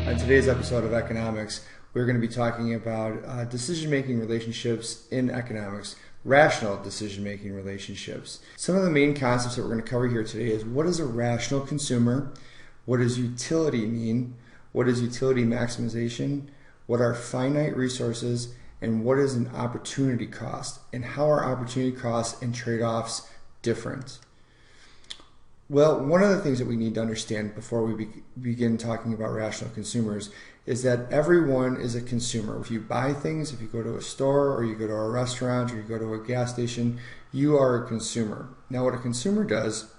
On today's episode of Economics, we're going to be talking about decision-making relationships in economics, rational decision-making relationships. Some of the main concepts that we're going to cover here today is what is a rational consumer, what does utility mean, what is utility maximization, what are finite resources, and what is an opportunity cost, and how are opportunity costs and trade-offs different? Well, one of the things that we need to understand before we begin talking about rational consumers is that everyone is a consumer. If you buy things, if you go to a store or you go to a restaurant or you go to a gas station, you are a consumer. Now, what a consumer does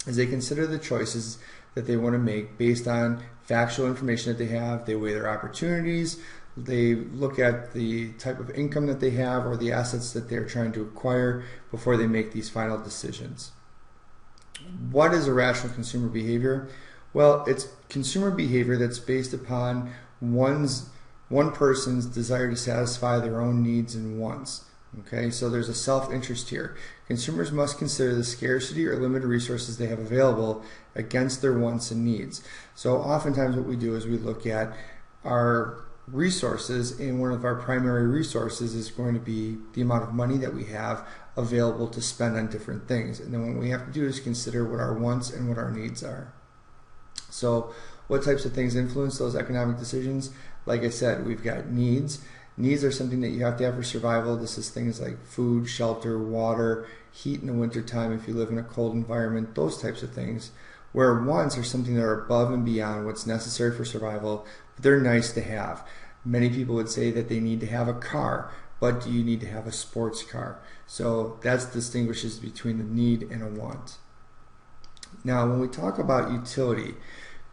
is they consider the choices that they want to make based on factual information that they have. They weigh their opportunities. They look at the type of income that they have or the assets that they're trying to acquire before they make these final decisions. What is a rational consumer behavior? Well, it's consumer behavior that's based upon one person's desire to satisfy their own needs and wants. Okay, so there's a self-interest here. Consumers must consider the scarcity or limited resources they have available against their wants and needs. So oftentimes what we do is we look at our resources, and one of our primary resources is going to be the amount of money that we have available to spend on different things. And then what we have to do is consider what our wants and what our needs are. So what types of things influence those economic decisions? Like I said, we've got needs. Needs are something that you have to have for survival. This is things like food, shelter, water, heat in the wintertime if you live in a cold environment, those types of things. Where wants are something that are above and beyond what's necessary for survival, but they're nice to have. Many people would say that they need to have a car, but do you need to have a sports car? So that distinguishes between the need and a want. Now, when we talk about utility,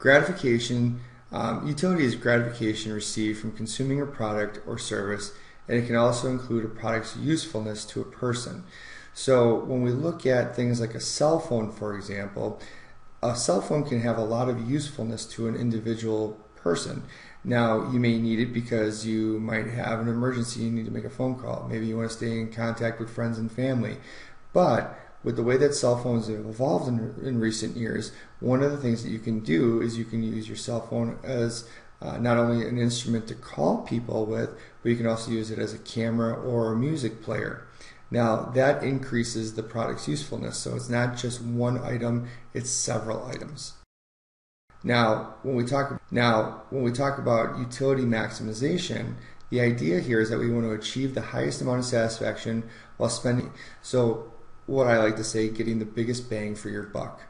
utility is gratification received from consuming a product or service, and it can also include a product's usefulness to a person. So when we look at things like a cell phone, for example, a cell phone can have a lot of usefulness to an individual person. Now, you may need it because you might have an emergency, you need to make a phone call. Maybe you want to stay in contact with friends and family. But with the way that cell phones have evolved in recent years, one of the things that you can do is you can use your cell phone as not only an instrument to call people with, but you can also use it as a camera or a music player. Now, that increases the product's usefulness. So it's not just one item, it's several items. Now, when we talk about utility maximization, the idea here is that we want to achieve the highest amount of satisfaction while spending. So, what I like to say, getting the biggest bang for your buck.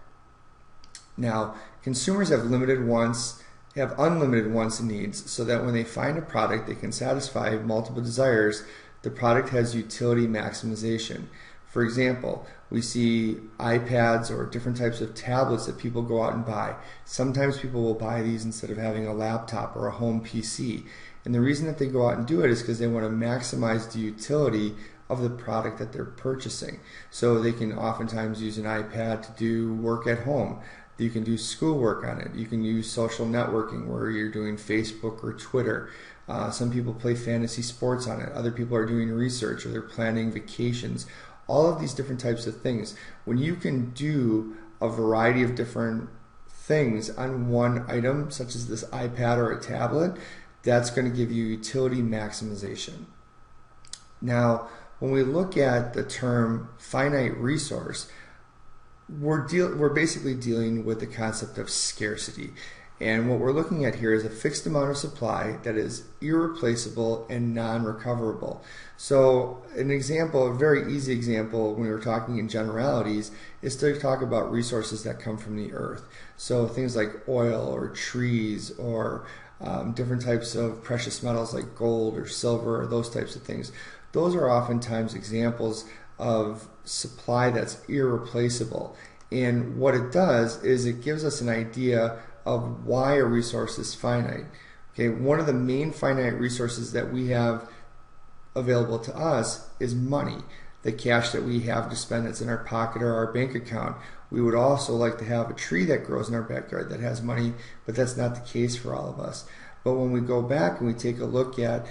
Now, consumers have unlimited wants and needs, so that when they find a product that can satisfy multiple desires, the product has utility maximization. For example, we see iPads or different types of tablets that people go out and buy. Sometimes people will buy these instead of having a laptop or a home PC. And the reason that they go out and do it is because they want to maximize the utility of the product that they're purchasing. So they can oftentimes use an iPad to do work at home. You can do schoolwork on it. You can use social networking where you're doing Facebook or Twitter. Some people play fantasy sports on it. Other people are doing research or they're planning vacations. All of these different types of things. When you can do a variety of different things on one item, such as this iPad or a tablet, that's going to give you utility maximization. Now, when we look at the term finite resource, we're basically dealing with the concept of scarcity. And what we're looking at here is a fixed amount of supply that is irreplaceable and non-recoverable. So an example, a very easy example when we're talking in generalities, is to talk about resources that come from the earth. So things like oil or trees or different types of precious metals like gold or silver or those types of things. Those are oftentimes examples of supply that's irreplaceable. And what it does is it gives us an idea of why a resource is finite. Okay, one of the main finite resources that we have available to us is money, the cash that we have to spend that's in our pocket or our bank account. We would also like to have a tree that grows in our backyard that has money, but that's not the case for all of us. But when we go back and we take a look at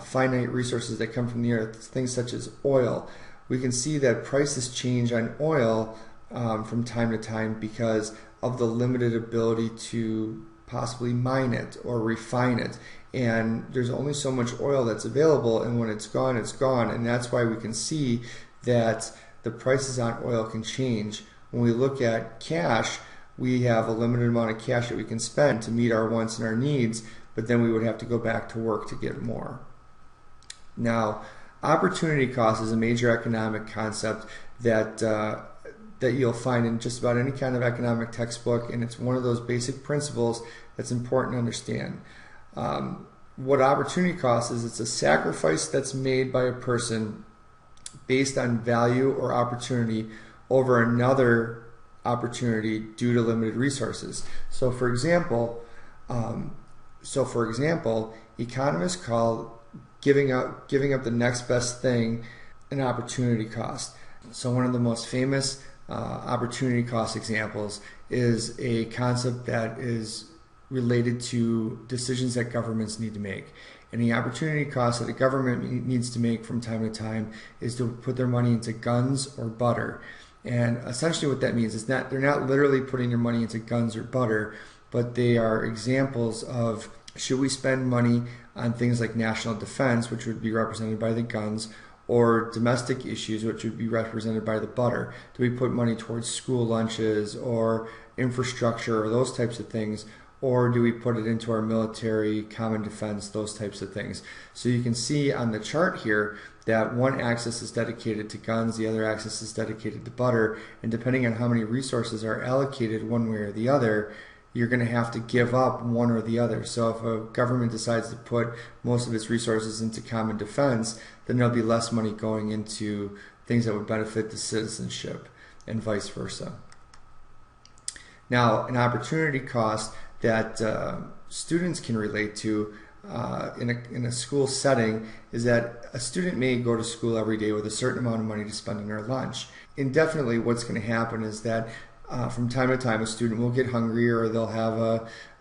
finite resources that come from the earth, things such as oil, we can see that prices change on oil from time to time because of the limited ability to possibly mine it or refine it. And there's only so much oil that's available, and when it's gone, it's gone. And that's why we can see that the prices on oil can change. When we look at cash, we have a limited amount of cash that we can spend to meet our wants and our needs, but then we would have to go back to work to get more. Now, opportunity cost is a major economic concept that you'll find in just about any kind of economic textbook, and it's one of those basic principles that's important to understand. What opportunity cost is, it's a sacrifice that's made by a person based on value or opportunity over another opportunity due to limited resources. So for example, economists call giving up the next best thing an opportunity cost. So one of the most famous opportunity cost examples is a concept that is related to decisions that governments need to make. And the opportunity cost that a government needs to make from time to time is to put their money into guns or butter. And essentially what that means is that they're not literally putting their money into guns or butter, but they are examples of, should we spend money on things like national defense, which would be represented by the guns, or domestic issues, which would be represented by the butter? Do we put money towards school lunches or infrastructure or those types of things? Or do we put it into our military, common defense, those types of things? So you can see on the chart here that one axis is dedicated to guns, the other axis is dedicated to butter, and depending on how many resources are allocated one way or the other, you're going to have to give up one or the other. So if a government decides to put most of its resources into common defense, then there'll be less money going into things that would benefit the citizenship, and vice versa. Now, an opportunity cost that students can relate to in a school setting is that a student may go to school every day with a certain amount of money to spend on their lunch. Indefinitely, what's going to happen is that from time to time a student will get hungry, or they'll have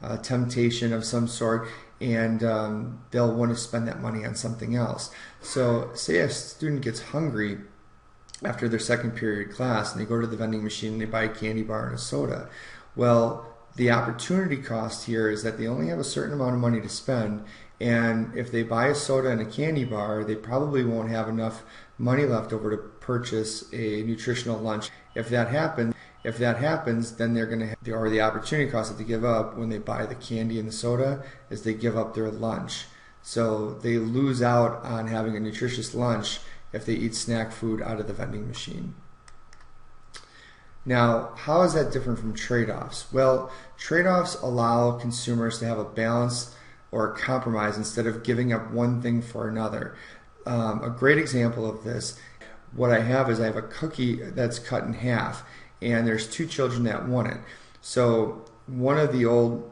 a temptation of some sort, and they'll want to spend that money on something else. So say a student gets hungry after their second period class and they go to the vending machine and they buy a candy bar and a soda. Well, the opportunity cost here is that they only have a certain amount of money to spend, and if they buy a soda and a candy bar, they probably won't have enough money left over to purchase a nutritional lunch. If that happens, then they're going to have, or the opportunity cost that they give up when they buy the candy and the soda is they give up their lunch. So they lose out on having a nutritious lunch if they eat snack food out of the vending machine. Now, how is that different from trade-offs? Well, trade-offs allow consumers to have a balance or a compromise instead of giving up one thing for another. A great example of this, what I have is I have a cookie that's cut in half, and there's two children that want it. So one of the old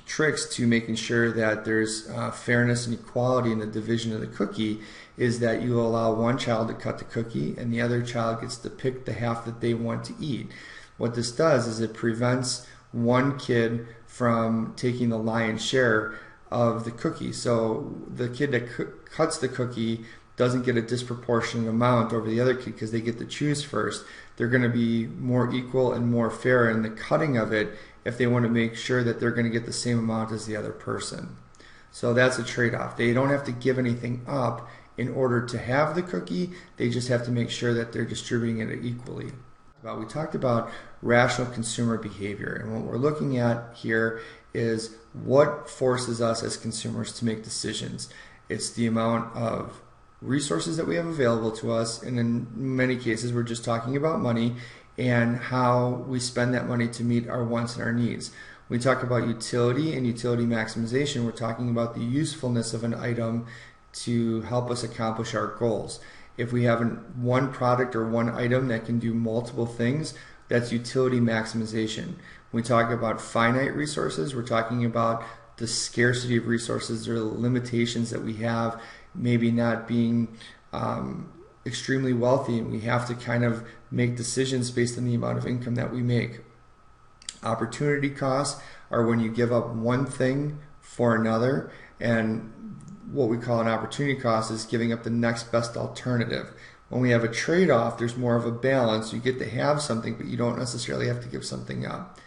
tricks to making sure that there's fairness and equality in the division of the cookie is that you allow one child to cut the cookie and the other child gets to pick the half that they want to eat. What this does is it prevents one kid from taking the lion's share of the cookie. So the kid that cuts the cookie doesn't get a disproportionate amount over the other kid because they get to choose first. They're going to be more equal and more fair in the cutting of it if they want to make sure that they're going to get the same amount as the other person. So that's a trade-off. They don't have to give anything up in order to have the cookie. They just have to make sure that they're distributing it equally. We talked about rational consumer behavior, and what we're looking at here is what forces us as consumers to make decisions. It's the amount of resources that we have available to us, and in many cases we're just talking about money and how we spend that money to meet our wants and our needs. When we talk about utility and utility maximization, we're talking about the usefulness of an item to help us accomplish our goals. If we have one product or one item that can do multiple things, that's utility maximization. When we talk about finite resources, we're talking about the scarcity of resources or the limitations that we have, maybe not being extremely wealthy, and we have to kind of make decisions based on the amount of income that we make. Opportunity costs are when you give up one thing for another, and what we call an opportunity cost is giving up the next best alternative. When we have a trade-off, there's more of a balance. You get to have something, but you don't necessarily have to give something up.